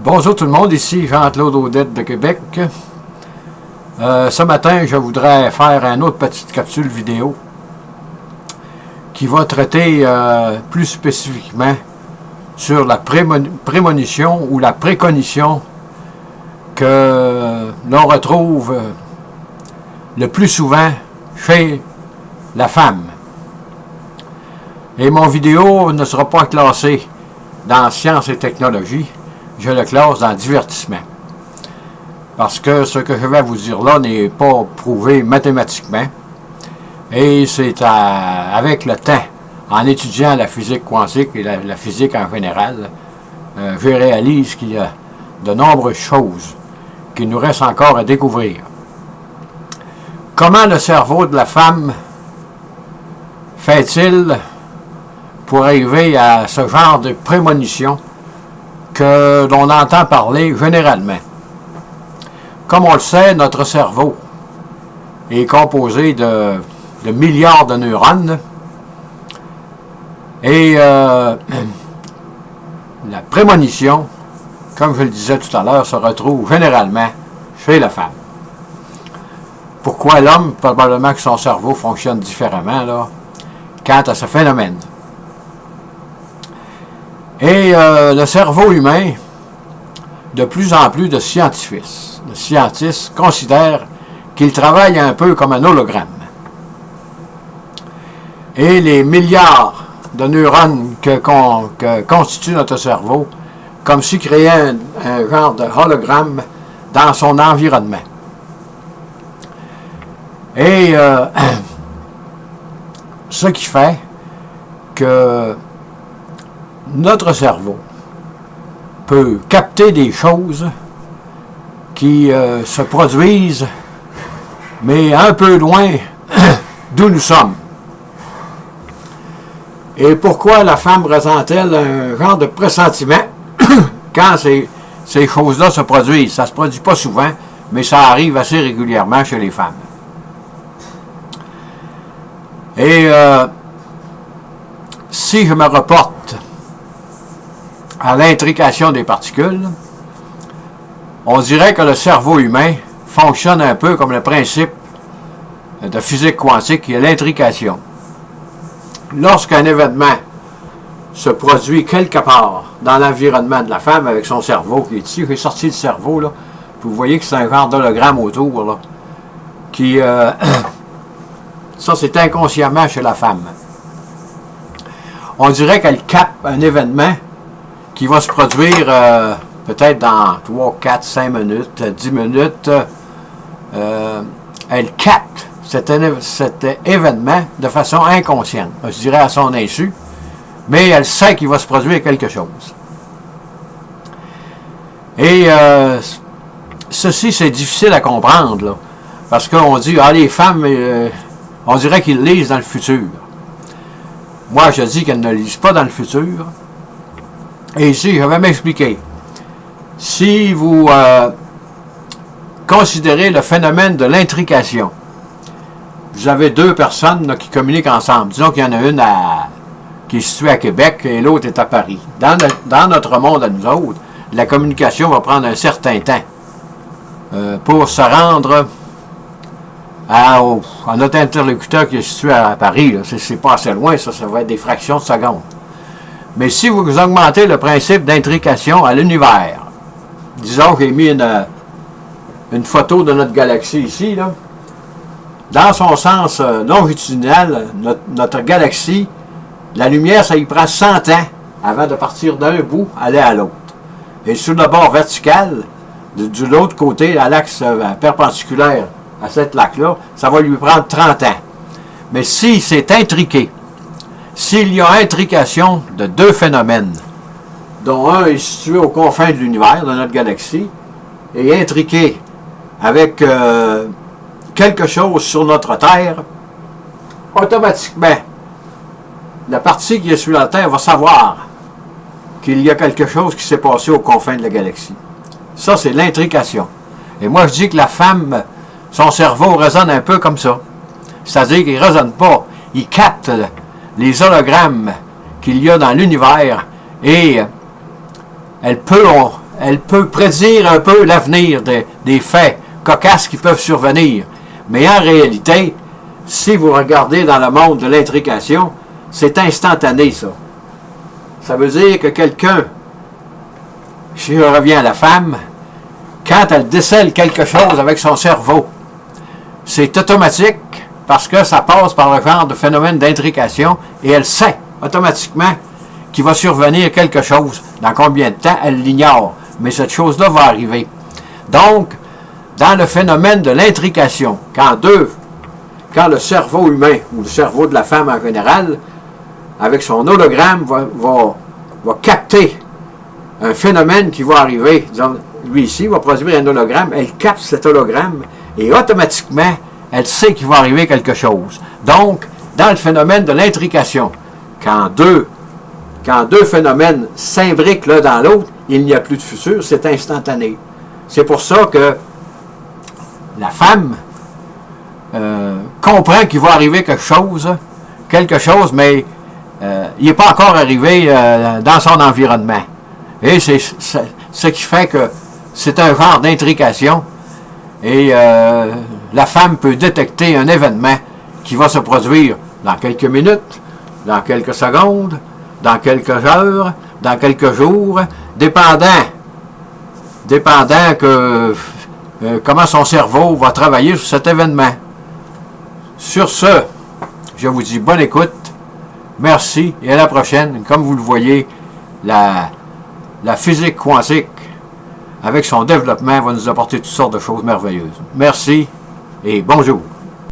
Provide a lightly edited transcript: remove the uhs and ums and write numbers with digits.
Bonjour tout le monde, ici Jean-Claude Audette de Québec. Ce matin, je voudrais faire une autre petite capsule vidéo qui va traiter plus spécifiquement sur la prémonition ou la préconition que l'on retrouve le plus souvent chez la femme. Et mon vidéo ne sera pas classée dans sciences et technologies, je le classe dans divertissement. Parce que ce que je vais vous dire là n'est pas prouvé mathématiquement. Et c'est avec le temps, en étudiant la physique quantique et la physique en général, je réalise qu'il y a de nombreuses choses qu'il nous reste encore à découvrir. Comment le cerveau de la femme fait-il pour arriver à ce genre de prémonition que l'on entend parler généralement? Comme on le sait, notre cerveau est composé de milliards de neurones et la prémonition, comme je le disais tout à l'heure, se retrouve généralement chez la femme. Pourquoi l'homme? Probablement que son cerveau fonctionne différemment là, quant à ce phénomène. Et le cerveau humain, de plus en plus de scientifiques considèrent qu'il travaille un peu comme un hologramme. Et les milliards de neurones que constitue notre cerveau, comme s'il créait un genre de hologramme dans son environnement. Et ce qui fait que notre cerveau peut capter des choses qui se produisent, mais un peu loin d'où nous sommes. Et pourquoi la femme ressent-elle un genre de pressentiment quand ces choses-là se produisent? Ça ne se produit pas souvent, mais ça arrive assez régulièrement chez les femmes. Et si je me reporte à l'intrication des particules, on dirait que le cerveau humain fonctionne un peu comme le principe de physique quantique qui est l'intrication. Lorsqu'un événement se produit quelque part dans l'environnement de la femme avec son cerveau qui est ici, j'ai sorti le cerveau, là, puis vous voyez que c'est un genre d'hologramme autour, là, qui... ça, c'est inconsciemment chez la femme. On dirait qu'elle capte un événement qui va se produire peut-être dans 3, 4, 5 minutes, 10 minutes. Elle capte cet événement de façon inconsciente. Je dirais à son insu, mais elle sait qu'il va se produire quelque chose. Et ceci, c'est difficile à comprendre, là, parce qu'on dit, les femmes, on dirait qu'ils lisent dans le futur. Moi, je dis qu'elles ne lisent pas dans le futur. Et ici, je vais m'expliquer. Si vous considérez le phénomène de l'intrication, vous avez deux personnes là, qui communiquent ensemble. Disons qu'il y en a une qui est située à Québec et l'autre est à Paris. Dans notre monde à nous autres, la communication va prendre un certain temps pour se rendre à notre interlocuteur qui est situé à Paris. C'est pas assez loin, ça va être des fractions de secondes. Mais si vous augmentez le principe d'intrication à l'univers, disons que j'ai mis une photo de notre galaxie ici, là. Dans son sens longitudinal, notre galaxie, la lumière, ça y prend 100 ans avant de partir d'un bout, aller à l'autre. Et sur le bord vertical, de l'autre côté, à l'axe perpendiculaire à cette lac-là, ça va lui prendre 30 ans. Mais si c'est intriqué, s'il y a intrication de deux phénomènes, dont un est situé aux confins de l'univers, de notre galaxie, et intriqué avec quelque chose sur notre Terre, automatiquement, la partie qui est sur la Terre va savoir qu'il y a quelque chose qui s'est passé aux confins de la galaxie. Ça, c'est l'intrication. Et moi, je dis que la femme, son cerveau résonne un peu comme ça. C'est-à-dire qu'il ne résonne pas. Il capte les hologrammes qu'il y a dans l'univers et elle peut elle peut prédire un peu l'avenir des faits cocasses qui peuvent survenir. Mais en réalité, si vous regardez dans le monde de l'intrication, c'est instantané, ça. Ça veut dire que quelqu'un, si je reviens à la femme, quand elle décèle quelque chose avec son cerveau, c'est automatique parce que ça passe par le genre de phénomène d'intrication et elle sait automatiquement qu'il va survenir quelque chose. Dans combien de temps, elle l'ignore. Mais cette chose-là va arriver. Donc, dans le phénomène de l'intrication, quand le cerveau humain, ou le cerveau de la femme en général, avec son hologramme, va capter un phénomène qui va arriver, disons, lui ici va produire un hologramme, elle capte cet hologramme, et automatiquement, elle sait qu'il va arriver quelque chose. Donc, dans le phénomène de l'intrication, quand deux phénomènes s'imbriquent l'un dans l'autre, il n'y a plus de futur, c'est instantané. C'est pour ça que la femme comprend qu'il va arriver quelque chose, mais il n'est pas encore arrivé dans son environnement. Et c'est ce qui fait que c'est un genre d'intrication. Et la femme peut détecter un événement qui va se produire dans quelques minutes, dans quelques secondes, dans quelques heures, dans quelques jours, dépendant que comment son cerveau va travailler sur cet événement. Sur ce, je vous dis bonne écoute, merci et à la prochaine. Comme vous le voyez, la physique quantique, avec son développement, va nous apporter toutes sortes de choses merveilleuses. Merci et bonjour.